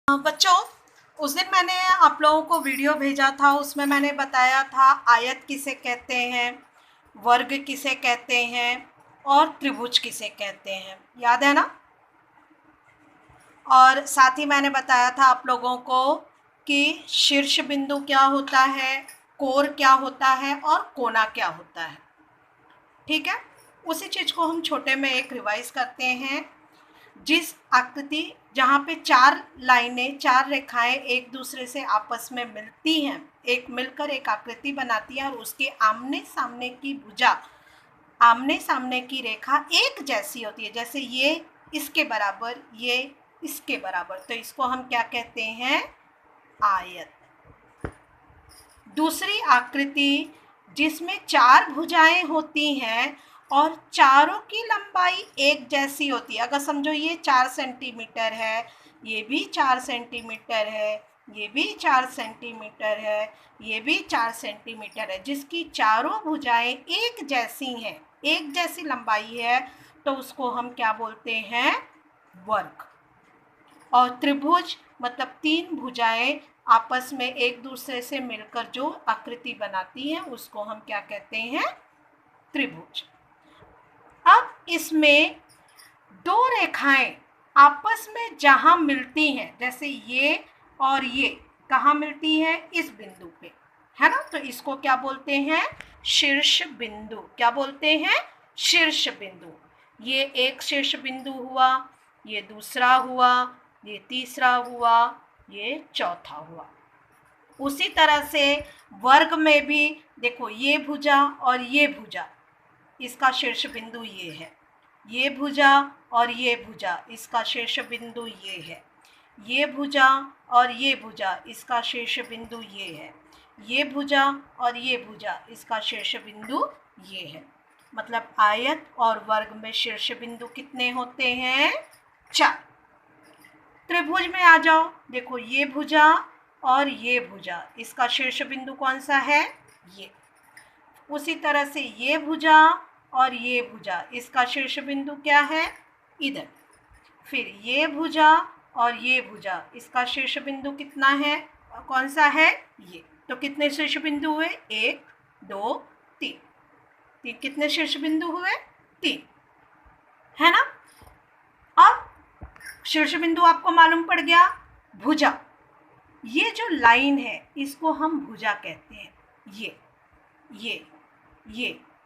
बच्चों, उस दिन मैंने आप लोगों को वीडियो भेजा था, उसमें मैंने बताया था आयत किसे कहते हैं, वर्ग किसे कहते हैं और त्रिभुज किसे कहते हैं, याद है ना। और साथ ही मैंने बताया था आप लोगों को कि शीर्ष बिंदु क्या होता है, कोर क्या होता है और कोना क्या होता है। ठीक है, उसी चीज़ को हम छोटे में एक रिवाइज करते हैं। जिस आकृति जहाँ पे चार लाइनें, चार रेखाएं एक दूसरे से आपस में मिलती हैं, एक मिलकर एक आकृति बनाती है और उसके आमने सामने की भुजा, आमने सामने की रेखा एक जैसी होती है, जैसे ये इसके बराबर, ये इसके बराबर, तो इसको हम क्या कहते हैं, आयत। दूसरी आकृति जिसमें चार भुजाएं होती हैं और चारों की लंबाई एक जैसी होती है। अगर समझो ये 4 सेंटीमीटर है, ये भी 4 सेंटीमीटर है, ये भी 4 सेंटीमीटर है, ये भी 4 सेंटीमीटर है, जिसकी चारों भुजाएं एक जैसी हैं, एक जैसी लंबाई है, तो उसको हम क्या बोलते हैं, वर्ग। और त्रिभुज मतलब 3 भुजाएं आपस में एक दूसरे से मिलकर जो आकृति बनाती हैं, उसको हम क्या कहते हैं, त्रिभुज। अब इसमें दो रेखाएं आपस में जहां मिलती हैं, जैसे ये और ये कहाँ मिलती हैं, इस बिंदु पे, है ना, तो इसको क्या बोलते हैं, शीर्ष बिंदु। क्या बोलते हैं, शीर्ष बिंदु। ये एक शीर्ष बिंदु हुआ, ये दूसरा हुआ, ये तीसरा हुआ, ये चौथा हुआ। उसी तरह से वर्ग में भी देखो, ये भुजा और ये भुजा, इसका शीर्ष बिंदु ये है, ये भुजा और ये भुजा, इसका शीर्ष बिंदु ये है, ये भुजा और ये भुजा, इसका शीर्ष बिंदु ये है, ये भुजा और ये भुजा, इसका शीर्ष बिंदु ये है। मतलब आयत और वर्ग में शीर्ष बिंदु कितने होते हैं, 4। त्रिभुज में आ जाओ, देखो ये भुजा और ये भुजा, इसका शीर्ष बिंदु कौन सा है, ये। उसी तरह से ये भुजा और ये भुजा, इसका शीर्ष बिंदु क्या है, इधर। फिर ये भुजा और ये भुजा, इसका शीर्ष बिंदु कितना है, कौन सा है, ये। तो कितने शीर्ष बिंदु हुए, 1 2 3। कितने शीर्ष बिंदु हुए, 3, है ना। अब शीर्ष बिंदु आपको मालूम पड़ गया। भुजा, ये जो लाइन है इसको हम भुजा कहते हैं,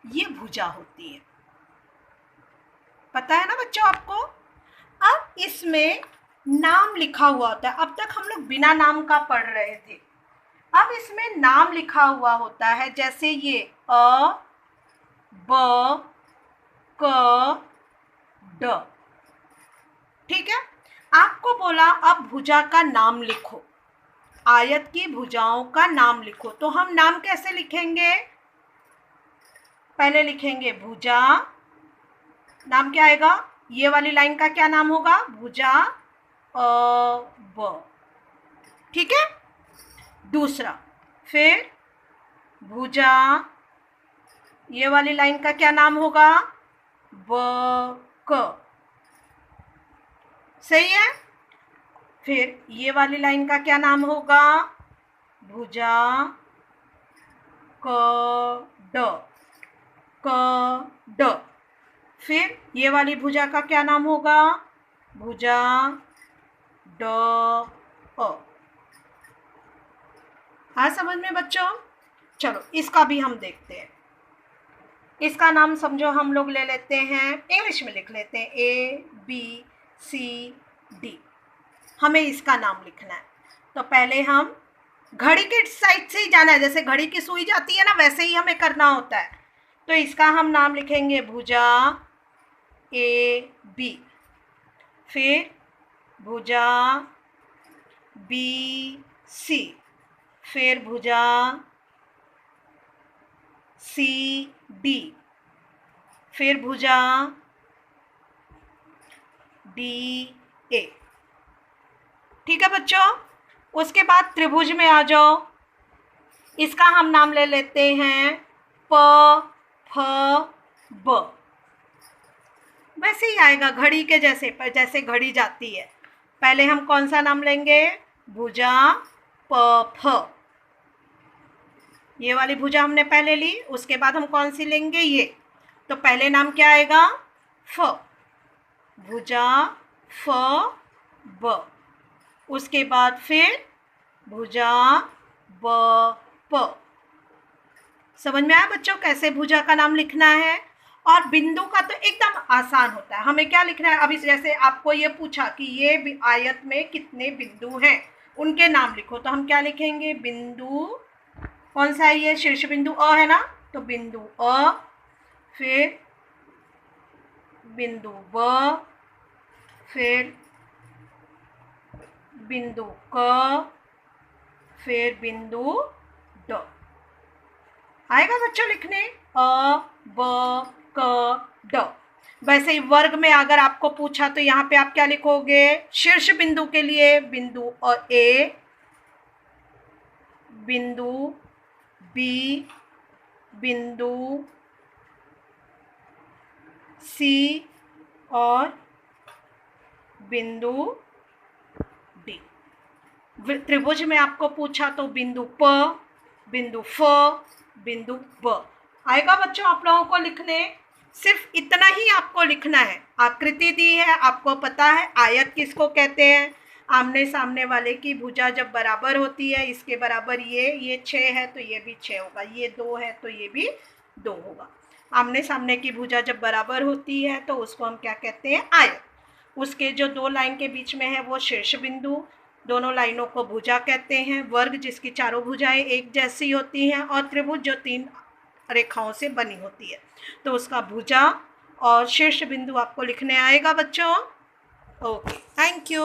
ये भुजा होती है, पता है ना बच्चों आपको। अब इसमें नाम लिखा हुआ होता है, अब तक हम लोग बिना नाम का पढ़ रहे थे, अब इसमें नाम लिखा हुआ होता है, जैसे ये अ ब क ड। ठीक है, आपको बोला अब भुजा का नाम लिखो, आयत की भुजाओं का नाम लिखो, तो हम नाम कैसे लिखेंगे, पहले लिखेंगे भुजा, नाम क्या आएगा, ये वाली लाइन का क्या नाम होगा, भुजा अ ब। ठीक है, दूसरा, फिर भुजा, ये वाली लाइन का क्या नाम होगा, ब क। सही है। फिर ये वाली लाइन का क्या नाम होगा, भुजा क ड, क ड। फिर ये वाली भुजा का क्या नाम होगा, भुजा ड अ। हाँ समझ में बच्चों। चलो इसका भी हम देखते हैं। इसका नाम समझो हम लोग ले लेते हैं, इंग्लिश में लिख लेते हैं, ABCD। हमें इसका नाम लिखना है, तो पहले हम घड़ी के साइड से ही जाना है, जैसे घड़ी की सुई जाती है ना, वैसे ही हमें करना होता है। तो इसका हम नाम लिखेंगे भुजा AB, फिर भुजा BC, फिर भुजा CD, फिर भुजा DA। ठीक है बच्चों। उसके बाद त्रिभुज में आ जाओ, इसका हम नाम ले लेते हैं प फ ब, वैसे ही आएगा घड़ी के जैसे, पर जैसे घड़ी जाती है, पहले हम कौन सा नाम लेंगे? भुजा प फ, ये वाली भुजा हमने पहले ली। उसके बाद हम कौन सी लेंगे? ये। तो पहले नाम क्या आएगा? फ, भुजा फ ब। उसके बाद फिर भुजा ब प। समझ में आया बच्चों कैसे भुजा का नाम लिखना है? और बिंदु का तो एकदम आसान होता है। हमें क्या लिखना है? अभी जैसे आपको ये पूछा कि ये आयत में कितने बिंदु हैं, उनके नाम लिखो, तो हम क्या लिखेंगे? बिंदु कौन सा है? ये शीर्ष बिंदु अ है ना, तो बिंदु अ, फिर बिंदु ब, फिर बिंदु क, फिर बिंदु ड। आएगा बच्चों लिखने? अ ब क ड। वैसे ही वर्ग में अगर आपको पूछा तो यहाँ पे आप क्या लिखोगे? शीर्ष बिंदु के लिए बिंदु ए, बिंदु बी, बिंदु सी और बिंदु डी। त्रिभुज में आपको पूछा तो बिंदु प, बिंदु फ, बिंदु ब। आएगा बच्चों आप लोगों को लिखने? सिर्फ इतना ही आपको लिखना है। आकृति दी है, आपको पता है आयत किसको कहते हैं? आमने सामने वाले की भुजा जब बराबर होती है, इसके बराबर ये 6 है तो ये भी 6 होगा, ये 2 है तो ये भी 2 होगा। आमने सामने की भुजा जब बराबर होती है तो उसको हम क्या कहते हैं? आयत। उसके जो 2 लाइन के बीच में है वो शीर्ष बिंदु, दोनों लाइनों को भुजा कहते हैं। वर्ग जिसकी चारों भुजाएं एक जैसी होती हैं, और त्रिभुज जो 3 रेखाओं से बनी होती है, तो उसका भुजा और शीर्ष बिंदु आपको लिखने आएगा बच्चों। Okay, thank you.